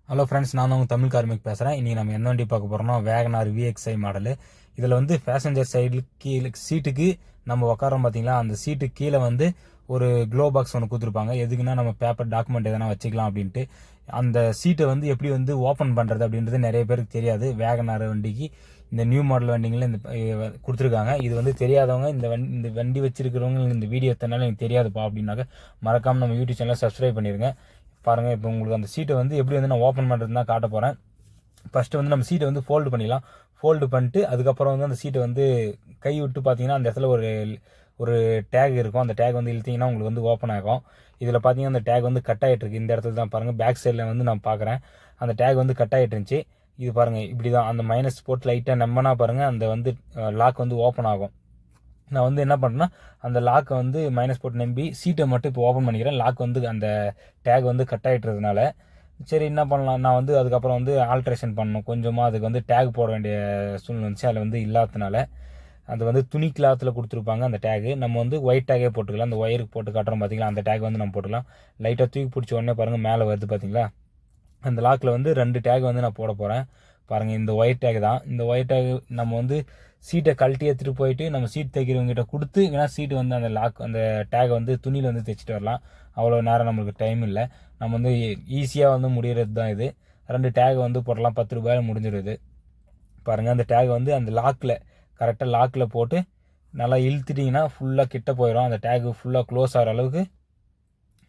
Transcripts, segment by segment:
Hello friends, நான் உங்கள் Tamil karmic பேசுகிறேன். இன்றைக்கி நம்ம என்ன வண்டி பார்க்க போகிறோம்னா வேகனார் VXi மாடலு. இதில் வந்து பேசஞ்சர் சைடு கீழே சீட்டுக்கு நம்ம உட்காரோம் பார்த்தீங்களா, அந்த சீட்டுக்கு கீழே வந்து ஒரு க்ளோ பாக்ஸ் ஒன்று கொடுத்துருப்பாங்க. எதுக்குன்னா நம்ம பேப்பர் டாக்குமெண்ட் எதனா வச்சுக்கலாம் அப்படின்ட்டு. அந்த சீட்டை வந்து எப்படி வந்து ஓப்பன் பண்ணுறது அப்படின்றது நிறைய பேருக்கு தெரியாது. வேகனார் வண்டிக்கு இந்த நியூ மாடல் வண்டிங்களில் இந்த கொடுத்துருக்காங்க. இது வந்து தெரியாதவங்க, இந்த வண்டி வச்சிருக்கிறவங்க இந்த வீடியோ எத்தனாலும் எனக்கு தெரியாதுப்பா அப்படின்னாக்க மறக்காமல் நம்ம யூடியூப் சேனலை சப்ஸ்கிரைப் பண்ணிடுங்க. பாருங்கள், இப்போ உங்களுக்கு அந்த சீட்டை வந்து எப்படி வந்து நான் ஓப்பன் பண்ணுறது தான் காட்ட போகிறேன். ஃபஸ்ட்டு வந்து நம்ம சீட்டை வந்து ஃபோல்டு பண்ணிடலாம். ஃபோல்டு பண்ணிட்டு அதுக்கப்புறம் வந்து அந்த சீட்டை வந்து கை விட்டு பார்த்தீங்கன்னா அந்த இடத்துல ஒரு ஒரு டேக் இருக்கும். அந்த டேக் வந்து இழுத்தீங்கன்னா உங்களுக்கு வந்து ஓப்பன் ஆகும். இதில் பார்த்தீங்கன்னா அந்த டேக் வந்து கட் ஆகிட்டு இருக்கு. இந்த இடத்துல தான் பாருங்கள், பேக் சைடில் வந்து நான் பார்க்குறேன் அந்த டேக் வந்து கட் ஆகிட்டு இருந்துச்சு. இது பாருங்கள், இப்படி தான் அந்த மைனஸ் போட்டு லைட்டாக நம்பினா பாருங்கள் அந்த வந்து லாக் வந்து ஓப்பன் ஆகும். நான் வந்து என்ன பண்ணுறேன்னா அந்த லாக்கை வந்து மைனஸ் போட்டு நம்பி சீட்டை மட்டும் இப்போ ஓப்பன் பண்ணிக்கிறேன். லாக் வந்து அந்த டேக் வந்து கட் ஆகிட்டுறதுனால சரி என்ன பண்ணலாம், நான் வந்து அதுக்கப்புறம் வந்து ஆல்ட்ரேஷன் பண்ணணும். கொஞ்சமாக அதுக்கு வந்து டேக் போட வேண்டிய சூழ்நிலை வந்துச்சு. அதில் வந்து இல்லாததுனால அது வந்து துணி கிளாத்தில் கொடுத்துருப்பாங்க. அந்த டேகு நம்ம வந்து ஒயிட் டேகே போட்டுக்கலாம். அந்த ஒயருக்கு போட்டு காட்டுறோம் பார்த்தீங்களா, அந்த டேக் வந்து நம்ம போட்டுக்கலாம். லைட்டாக தூக்கி பிடிச்ச உடனே பாருங்கள் மேலே வருது பார்த்தீங்களா. அந்த லாக்கில் வந்து 2 டேக் வந்து நான் போட போகிறேன். பாருங்கள், இந்த ஒயிட் டேக் தான். இந்த ஒயிட் டேக் நம்ம வந்து சீட்டை கழட்டி எடுத்துகிட்டு போயிட்டு நம்ம சீட் தைக்கிறவங்ககிட்ட கொடுத்து ஏன்னா சீட்டு வந்து அந்த லாக் அந்த டேகை வந்து துணியில் வந்து தைச்சிட்டு வரலாம். அவ்வளோ நேரம் நம்மளுக்கு டைம் இல்லை. நம்ம வந்து ஈஸியாக வந்து முடிகிறது தான் இது. 2 டேக் வந்து போடலாம், 10 ரூபாயில் முடிஞ்சிடுது. பாருங்கள், அந்த டேக் வந்து அந்த லாக்கில் கரெக்டாக லாக்கில் போட்டு நல்லா இழுத்துட்டிங்கன்னா ஃபுல்லாக கிட்ட போயிடும். அந்த டேக் ஃபுல்லாக க்ளோஸ் ஆகிற அளவுக்கு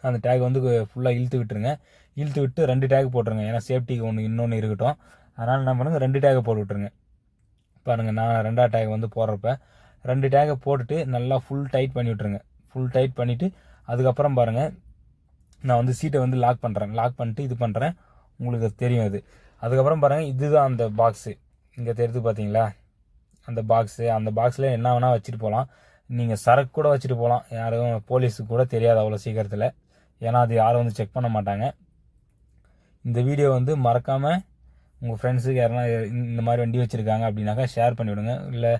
அந்த டேக் வந்து ஃபுல்லாக இழுத்து விட்டுருங்க. இழுத்து விட்டு 2 டேக் போட்டுருங்க. ஏன்னா சேஃப்டிக்கு இன்னொன்று இருக்கட்டும். அதனால் என்ன பண்ணுங்க, 2 டேக்கை போட்டு விட்டுருங்க. பாருங்கள், நான் 2ஆவது டேக் வந்து போடுறப்ப 2 டேக்கை போட்டுட்டு நல்லா ஃபுல் டைட் பண்ணி விட்ருங்க. ஃபுல் டைட் பண்ணிவிட்டு அதுக்கப்புறம் பாருங்கள், நான் வந்து சீட்டை வந்து லாக் பண்ணுறேன். லாக் பண்ணிட்டு இது பண்ணுறேன், உங்களுக்கு தெரியும் அது. அதுக்கப்புறம் பாருங்கள், இதுதான் அந்த பாக்ஸு. இங்கே தெரியுது பார்த்தீங்களா அந்த பாக்ஸு. அந்த பாக்ஸில் என்ன வேணால் வச்சுட்டு போகலாம். நீங்கள் சரக்கு கூட வச்சுட்டு போகலாம். யாரும் போலீஸுக்கு கூட தெரியாது அவ்வளோ சீக்கிரத்தில். ஏன்னா அது யாரும் வந்து செக் பண்ண மாட்டாங்க. இந்த வீடியோ வந்து மறக்காமல் உங்கள் ஃப்ரெண்ட்ஸுக்கு யாருன்னா இந்த மாதிரி வண்டி வச்சுருக்காங்க அப்படின்னாக்கா ஷேர் பண்ணிவிடுங்க. இல்லை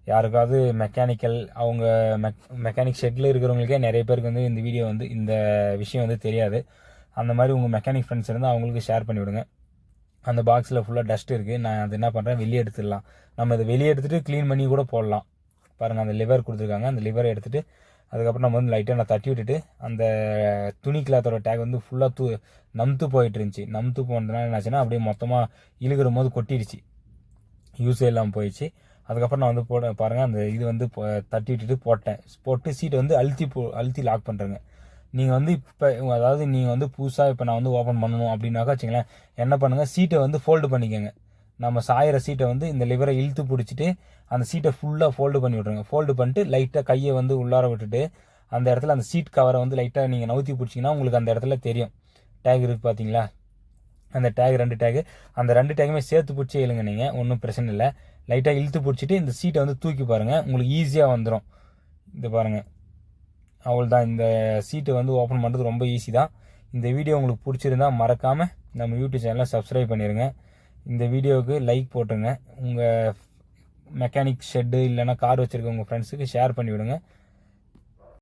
யாருக்காவது மெக்கானிக்கல் அவங்க மெக்கானிக் ஷெட்டில் இருக்கிறவங்களுக்கே நிறைய பேருக்கு வந்து இந்த வீடியோ வந்து இந்த விஷயம் வந்து தெரியாது. அந்த மாதிரி உங்கள் மெக்கானிக் ஃப்ரெண்ட்ஸ் இருந்தால் அவங்களுக்கு ஷேர் பண்ணிவிடுங்க. அந்த பாக்ஸில் ஃபுல்லாக டஸ்ட் இருக்குது. நான் அது என்ன பண்ணுறேன், வெளியே எடுத்துடலாம். நம்ம இதை வெளியே எடுத்துகிட்டு க்ளீன் பண்ணி கூட போடலாம். பாருங்கள், அந்த லிவர் கொடுத்துருக்காங்க. அந்த லிவரை எடுத்துகிட்டு அதுக்கப்புறம் நம்ம வந்து லைட்டாக நான் தட்டி விட்டுட்டு அந்த துணி கிளாத்தோட டேக் வந்து ஃபுல்லாக நம்த்து போயிட்டு இருந்துச்சு. நம்த்து போனதுனால என்னாச்சுன்னா அப்படியே மொத்தமாக இழுக்கிற போது கொட்டிடுச்சு, யூஸே இல்லாமல் போயிடுச்சு. அதுக்கப்புறம் நான் வந்து பாருங்கள், அந்த இது வந்து தட்டி விட்டுட்டு போட்டு சீட்டை வந்து அழுத்தி லாக் பண்ணுறேங்க. நீங்கள் வந்து இப்போ அதாவது நீங்கள் வந்து புதுசாக இப்போ நான் வந்து ஓப்பன் பண்ணணும் அப்படின்னாக்கா வச்சுங்களேன், என்ன பண்ணுங்கள், சீட்டை வந்து ஃபோல்டு பண்ணிக்கோங்க. நம்ம சாயிற சீட்டை வந்து இந்த லிவரை இழுத்து பிடிச்சிட்டு அந்த சீட்டை ஃபுல்லாக ஃபோல்டு பண்ணி விட்ருங்க. ஃபோல்டு பண்ணிட்டு லைட்டாக கையை வந்து உள்ளார விட்டுட்டு அந்த இடத்துல அந்த சீட் கவரை வந்து லைட்டாக நீங்கள் நவுத்தி பிடிச்சிங்கன்னா உங்களுக்கு அந்த இடத்துல தெரியும் டேக் இருக்குது பார்த்தீங்களா. அந்த டேக் 2 டேகு, அந்த 2 டேக்குமே சேர்த்து பிடிச்சி இழுங்க. நீங்கள் ஒன்றும் பிரச்சனை இல்லை. லைட்டாக இழுத்து பிடிச்சிட்டு இந்த சீட்டை வந்து தூக்கி பாருங்கள், உங்களுக்கு ஈஸியாக வந்துடும். இது பாருங்கள், அவ்வளோதான். இந்த சீட்டை வந்து ஓப்பன் பண்ணுறது ரொம்ப ஈஸி தான். இந்த வீடியோ உங்களுக்கு பிடிச்சிருந்தா மறக்காமல் நம்ம யூடியூப் சேனலை சப்ஸ்கிரைப் பண்ணிடுங்க. இந்த வீடியோவுக்கு லைக் போட்டுருங்க. உங்கள் மெக்கானிக் ஷெட்டு இல்லைனா கார் வச்சுருக்க உங்கள் ஃப்ரெண்ட்ஸுக்கு ஷேர் பண்ணிவிடுங்க.